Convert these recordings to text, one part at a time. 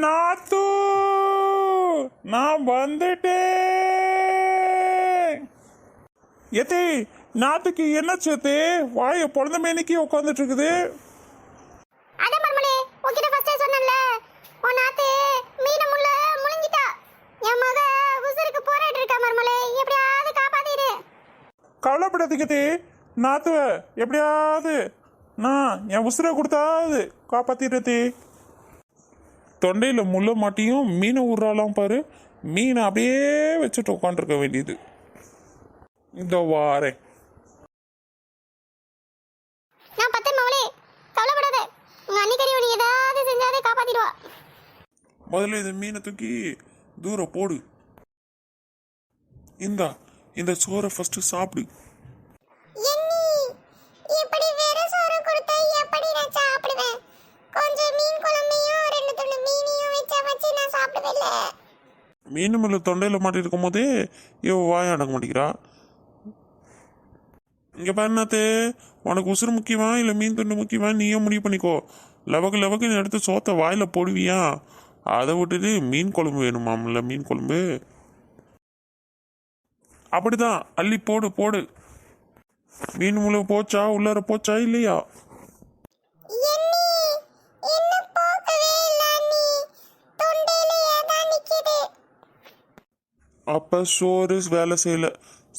நாத்து நான் வந்துட்டேன். எத்தே நாத்துக்கு என்ன சேத்தே வாய பொழந்த மேனிக்கு உட்காந்துட்டு இருக்குது. அட மர்மலே உன்கிட்ட ஃபர்ஸ்டே சொன்னேன்ல உன் நாத்து மீன முள்ள முழுங்கிட்டா. என் மக உசுருக்கு போராடி இருக்கா மர்மலே, எப்படியாவது காப்பாத்திடு. கவலைப்படாதீங்க தே, நாத்துவ எப்படியாவது நான் என் உசுரை கொடுத்தாது காப்பாத்திட்டே. தொண்டையில முள்ள மாட்டியும் மீனை உருறாலாம் பாரு. மீனை அப்படியே வச்சுட்டு உட்காந்துருக்க வேண்டியது. இந்த வாரேன். நான் பத்தே மவளே, கவலைப்படாத. உங்க அன்னிக்கடி நீ ஏதாவது செஞ்சாதே காப்பாத்திடுவா. முதல்ல இந்த மீனை தூக்கி தூரம் போடு. இந்த சோறை ஃபர்ஸ்ட் சாப்பிடு. எண்ணி இப்படி வேற சோறு கொடுத்தா எப்படி நான் சாப்பிடுவேன்? கொஞ்சம் மீன் குழம்பையும் ரெண்டு துண்டு மீனையும் வச்சு நான் சாப்பிடுவேன்ல. மீன் மேல தொண்டையில மாட்டி இருக்கும் போதே இவ வாய அடங்க மாட்டேங்கிறா. இங்க பாருனாத்தே, உனக்கு உசுறு முக்கியமா இல்ல மீன் துண்டு முக்கியமா நீயே முடிவு பண்ணிக்கோ. லவக்குன்னு எடுத்து சோத்த வாயில போடுவியா? அதை விட்டுட்டு மீன் குழம்பு வேணுமாம்ல, மீன் குழம்பு அப்படிதான் அள்ளி போடு. மீன் முழு போச்சா, உள்ளார போச்சா இல்லையா? அப்ப சோறு வேலை செய்யல.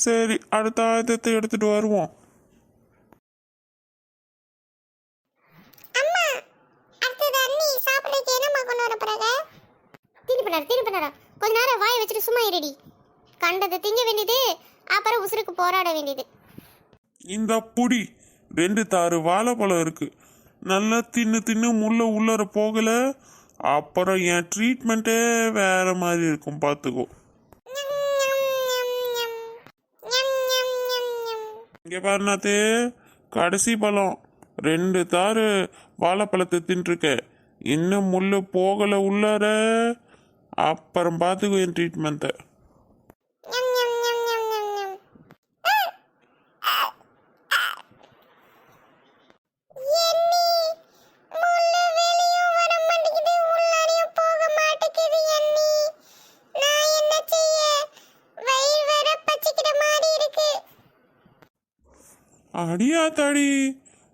சரி, அடுத்த ஆயுதத்தை எடுத்துட்டு வருவோம். கொஞ்ச நேரம் வாயை வச்சுட்டு சும்மா இருடி. கண்டதை திங்க வேண்டியது, அப்புறம் உசுருக்கு போராட வேண்டியது. இந்த புடி 2 தாறு வாழைப்பழம் இருக்கு. நல்லா தின்னு முள்ள உள்ளர போகல, அப்புறம் என் ட்ரீட்மெண்ட்டே வேற மாதிரி இருக்கும் பார்த்துக்கோ. இங்க பாருனாத்தே, கடைசி பழம் 2 தாறு வாழைப்பழத்தை தின்றுருக்க. இன்னும் முள்ளு போகல உள்ளார, அப்புறம் பார்த்துக்கோ என் ட்ரீட்மெண்ட்டை. அடியாத்தாடி,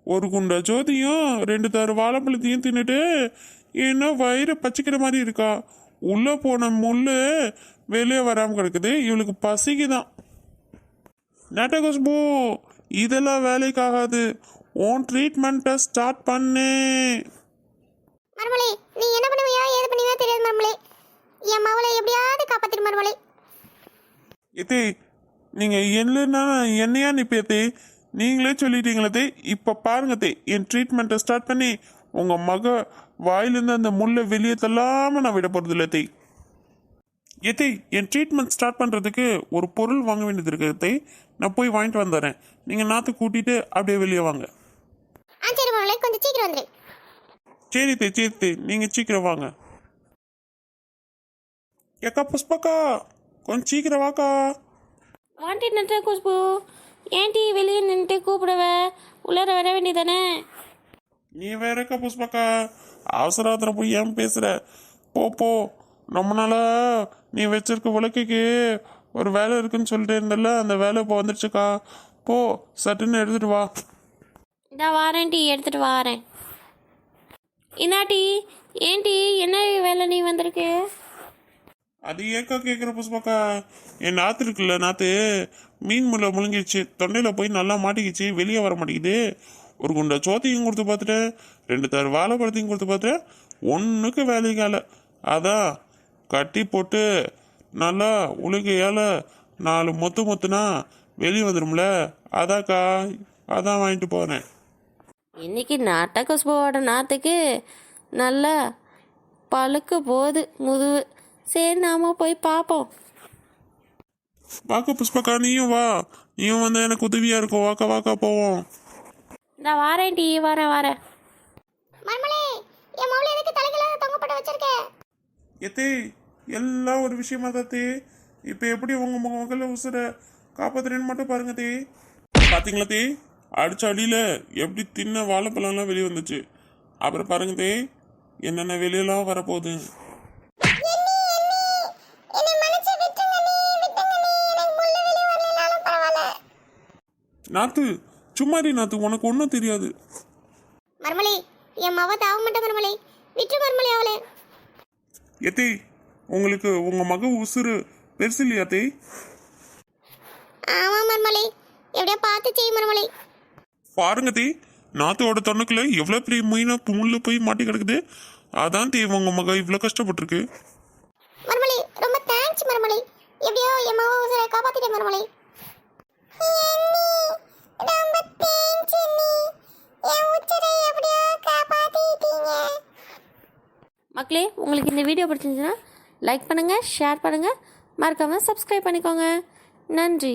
ஒரு குண்டா ஜோதியும் 2 தாறு வாழைப்பழத்தையும் தின்னுட்டு என்ன வயிறு பச்சிக்கிற மாதிரி இருக்கா. உள்ள போன முள்ளு வெளியே வராம கிடக்குது. இவளுக்கு பசிக்குதான். நேட்ட குஷ்பு, இதெல்லாம் வேலைக்காகாது. உன் ட்ரீட்மெண்ட்டை ஸ்டார்ட் பண்ணு. மர்மலே, நீ என்ன பண்ணுவியா ஏது பண்ணுவியா தெரியாது மர்மலே. என் மவளை எப்படியாவது காப்பாத்திரு மர்மலே. எத்தே, நீங்க என்னையா நிப்பேத்தே, நீங்களே சொல்லிட்டீங்களே. இப்ப பாருங்கத்தே, என் ட்ரீட்மெண்ட்டை ஸ்டார்ட் பண்ணி உங்க மக வாயிலிருந்து அந்த முள்ளை வெளியே தள்ளாம நான் விட போறது இல்லை. எத்தை, என் ட்ரீட்மெண்ட் ஸ்டார்ட் பண்றதுக்கு ஒரு பொருள் வாங்க வேண்டியது இருக்கு எத்தை. நான் போய் வாங்கிட்டு வந்துடுறேன். நீங்க நாத்து கூட்டிட்டு அப்படியே வெளியே வாங்க. சரி மர்மலே, கொஞ்சம் சீக்கிரம் வந்துரு. சரி தே, நீங்க சீக்கிரம் வாங்க. ஏக்கா புஷ்பக்கா, கொஞ்சம் சீக்கிரம் வாக்கா. வாண்டி நட்ட குஷ்பு, ஏன்டி வெளியே நின்றுட்டு கூப்பிடுவ? உள்ளார வர வேண்டியதானே? நீ வேறக்கா புஷ்பக்கா, அவசரத்துல போய் ஏன் பேசுற? போ. ரொம்ப நாளா நீ வச்சிருக்க விளக்குக்கு ஒரு வேலை இருக்குன்னு சொல்லிட்டு இருந்தல, அந்த வேலை இப்போ வந்துடுச்சுக்கா. போ, சட்டுன்னு எடுத்துட்டு வா. இந்த வாரேன் டீ எடுத்துட்டு வாரேன். இன்னாட்டி, ஏன்டி என்ன வேலை நீ வந்திருக்கு? அது ஏக்கா கேட்குற புஷ்பக்கா, என் நாத்து இருக்குல்ல, நாத்து மீன் முள்ள முழுங்கிடுச்சு. தொண்டையில போய் நல்லா மாட்டிக்கிச்சு, வெளியே வர மாட்டேங்குது. ஒரு குண்டா சோத்தையும் கொடுத்து பார்த்துட்டேன், 2 தாறு வாழைப்பழத்தையும் கொடுத்து பார்த்துட்டேன், ஒன்றுக்கு வேலைக்கால. அதான் கட்டி போட்டு நல்லா உலகையால் 4 மொத்துனா வெளியே வந்துடும்ல, அதாக்கா, அதான் வாங்கிட்டு போகிறேன். இன்னைக்கு நாட்ட குஷ்புவோட நாத்துக்கு நல்லா பழுக்க போகுது முதுகு. சரி, நாம போய் பார்ப்போம். வாக்கா புஷ்பக்கா, நீயும் வா. நீயும் வந்து எனக்கு உதவியா இருக்கும். வாக்கா போவோம். இந்த வாரேன் டீ, வரேன். மர்மலே, என் மவளை எதுக்கு தலையில தொங்கப்பட்டு வச்சிருக்க? எத்தே, எல்லாம் ஒரு விஷயமா தாத்தே. இப்போ எப்படி உங்க மகளை உசுர காப்பாத்துறேன்னு மட்டும் பாருங்க தே. பாத்தீங்களா தே, அடிச்ச அடியில எப்படி தின்ன வாழைப்பழம்லாம் வெளியே வந்துச்சு. அப்புறம் பாருங்க தே, என்னென்ன வெளியெல்லாம் வரப்போகுது. என்னை மன்னிச்சு விட்டுங்க நீ, விட்டுங்க நீ. எனக்கு முள்ளு வெளியே வரலனாலும் பரவாயில்ல. நாத்து சும்மாரி நாத்து, உனக்கு ஒன்றும் தெரியாது. மர்மலி, என் மவ தாவ மாட்டேன் மர்மலி. விட்டு மர்மலி அவளே. எத்தே உங்களுக்கு உங்க மக உசுறு பெருசு இல்லையா தே? ஆமா மர்மலி, எப்படியா பார்த்து செய் மர்மலி. பாருங்க தே, நாத்தோட தொண்ணுக்குள்ள எவ்வளோ பெரிய மீனை முள்ளு போய் மாட்டி கிடக்குது. அதான் தே உங்க மக இவ்வளோ கஷ்டப்பட்டிருக்கு. மர்மலி ரொம்ப தேங்க்ஸ் மர்மலி. எப்படியோ என் மவ உசுரை காப்பாத்திட்டேன் மர்மலி. ரொம்ப தேங்க்ஸ் நீ. என் உசுரை எப்படியோ காப்பாத்திட்டீங்க. மக்களே, உங்களுக்கு இந்த வீடியோ பிடிச்சிருந்துச்சுன்னா லைக் பண்ணுங்கள், ஷேர் பண்ணுங்கள், மறக்காமல் சப்ஸ்கிரைப் பண்ணிக்கோங்க. நன்றி.